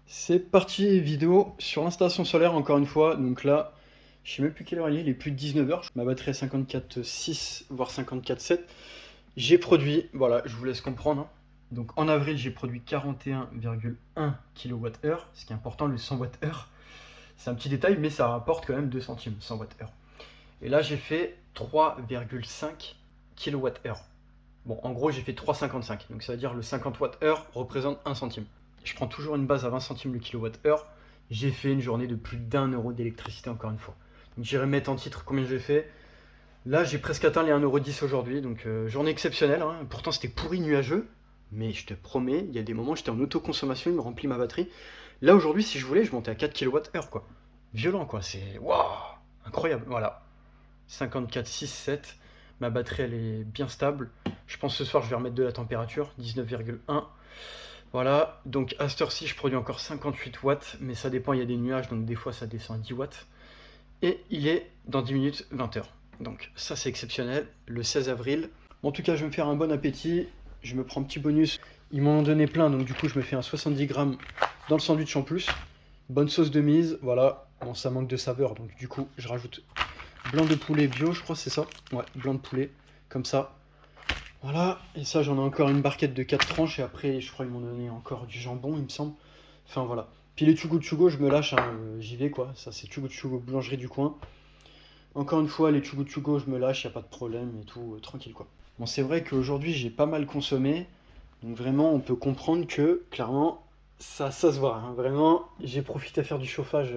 C'est parti, vidéo sur l'installation solaire encore une fois. Donc là, je sais même plus quelle heure il est plus de 19h. Ma batterie est 54,6 voire 54,7. J'ai produit, voilà, je vous laisse comprendre, hein. Donc en avril, j'ai produit 41,1 kWh, ce qui est important, le 100 Wh. C'est un petit détail, mais ça rapporte quand même 2 centimes, 100 Wh. Et là, j'ai fait 3,5 kWh. Bon, en gros, j'ai fait 3,55. Donc ça veut dire le 50 Wh représente 1 centime. Je prends toujours une base à 20 centimes le kilowattheure. J'ai fait une journée de plus d'1 € d'électricité encore une fois. Donc j'irai mettre en titre combien j'ai fait. Là, j'ai presque atteint les 1,10 € aujourd'hui. Donc journée exceptionnelle, hein. Pourtant, c'était pourri nuageux. Mais je te promets, il y a des moments, j'étais en autoconsommation, il me remplit ma batterie. Là, aujourd'hui, si je voulais, je montais à 4 kWh, quoi. Violent, quoi. C'est waouh, incroyable. Voilà. 54, 6, 7. Ma batterie, elle est bien stable. Je pense ce soir, je vais remettre de la température, 19,1. Voilà, donc à cette heure-ci, je produis encore 58 watts, mais ça dépend, il y a des nuages, donc des fois ça descend à 10 watts. Et il est dans 10 minutes, 20h. Donc ça, c'est exceptionnel, le 16 avril. En tout cas, je vais me faire un bon appétit. Je me prends un petit bonus. Ils m'en ont donné plein, donc du coup, je me fais un 70 grammes dans le sandwich en plus. Bonne sauce de mise, voilà. Bon, ça manque de saveur, donc du coup, je rajoute blanc de poulet bio, je crois, c'est ça. Ouais, blanc de poulet, comme ça. Voilà, et ça j'en ai encore une barquette de 4 tranches et après je crois qu'ils m'ont donné encore du jambon il me semble. Enfin voilà. Puis les Chugo Chugo je me lâche, hein, j'y vais quoi. Ça c'est Chugo Chugo boulangerie du coin. Encore une fois les Chugo Chugo je me lâche, y a pas de problème et tout, tranquille quoi. Bon c'est vrai qu'aujourd'hui j'ai pas mal consommé. Donc vraiment on peut comprendre que clairement ça se voit, hein. Vraiment j'ai profité à faire du chauffage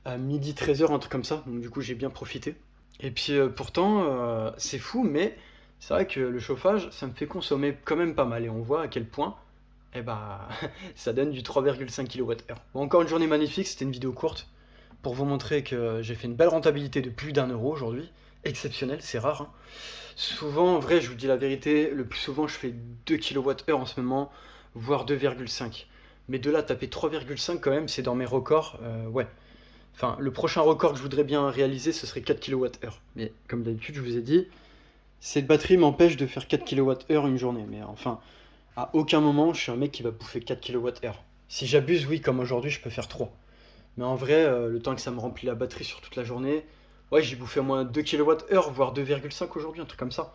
à midi 13h un truc comme ça. Donc du coup j'ai bien profité. Et puis pourtant, c'est fou, mais c'est vrai que le chauffage, ça me fait consommer quand même pas mal. Et on voit à quel point, eh bah, ça donne du 3,5 kWh. Bon, encore une journée magnifique, c'était une vidéo courte pour vous montrer que j'ai fait une belle rentabilité de plus d'1 € aujourd'hui. Exceptionnel, c'est rare, hein. Souvent, en vrai, je vous dis la vérité, le plus souvent, je fais 2 kWh en ce moment, voire 2,5. Mais de là, taper 3,5 quand même, c'est dans mes records, ouais. Enfin, le prochain record que je voudrais bien réaliser, ce serait 4 kWh. Mais comme d'habitude, je vous ai dit, cette batterie m'empêche de faire 4 kWh une journée. Mais enfin, à aucun moment, je suis un mec qui va bouffer 4 kWh. Si j'abuse, oui, comme aujourd'hui, je peux faire 3. Mais en vrai, le temps que ça me remplit la batterie sur toute la journée, ouais, j'ai bouffé au moins 2 kWh, voire 2,5 aujourd'hui, un truc comme ça.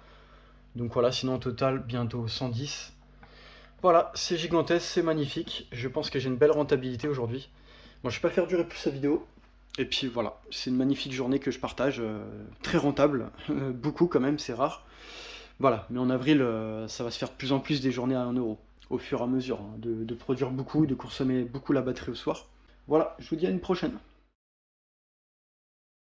Donc voilà, sinon au total, bientôt 110. Voilà, c'est gigantesque, c'est magnifique. Je pense que j'ai une belle rentabilité aujourd'hui. Bon, je vais pas faire durer plus sa vidéo. Et puis voilà, c'est une magnifique journée que je partage, très rentable, beaucoup quand même, c'est rare. Voilà, mais en avril, ça va se faire de plus en plus des journées à 1 € au fur et à mesure, hein, de produire beaucoup, de consommer beaucoup la batterie au soir. Voilà, je vous dis à une prochaine.